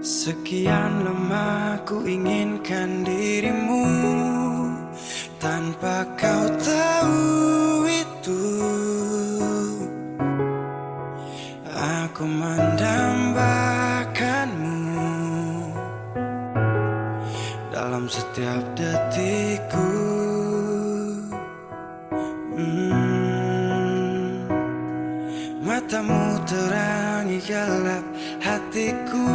Sekian lama ku inginkan dirimu, tanpa kau tahu itu. Aku mendambakanmu dalam setiap detikku. Matamu terangi gelap hatiku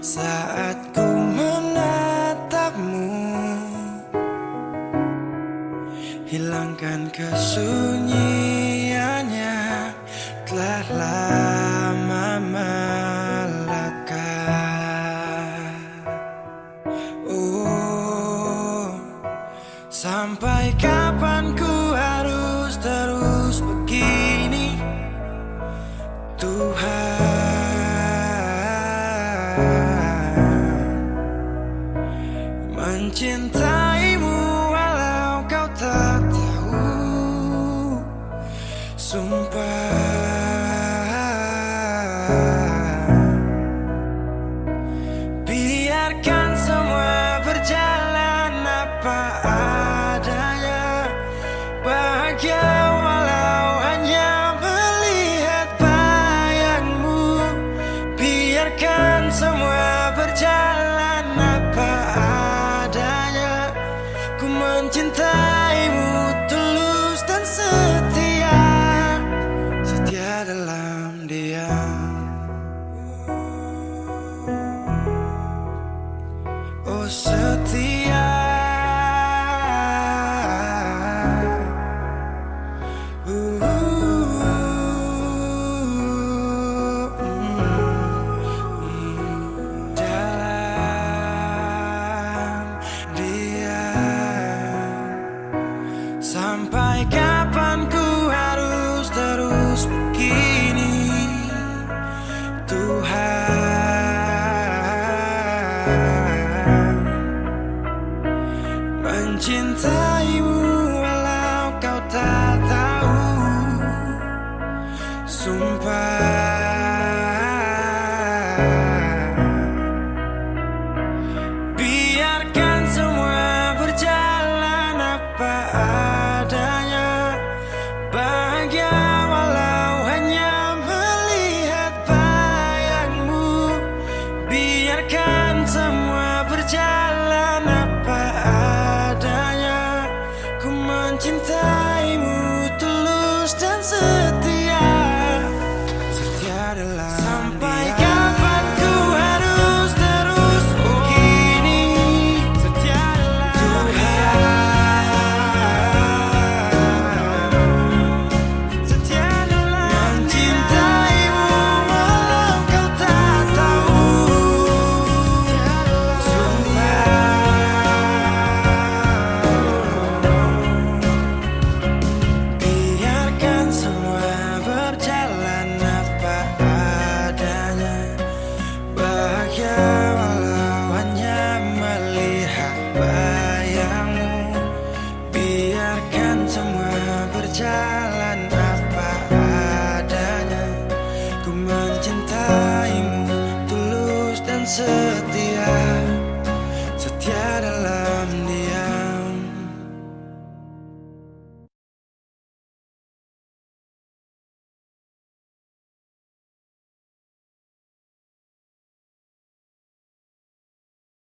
saat ku menatapmu. Hilangkan kesunyiannya, telah lama melekat. Oh, sampai kapan ku harus terus begini, Tuhan? Mencintaimu walau kau tak tahu, sumpah. Biarkan semua berjalan apa adanya, bahagia walau hanya melihat bayangmu. Biarkan semua berjalan apa adanya, ku mencintaimu tulus dan setia, setia dalam diam. Oh setia, dalam diam. Sampai kapan ku harus terus begini, Tuhan? Mencintaimu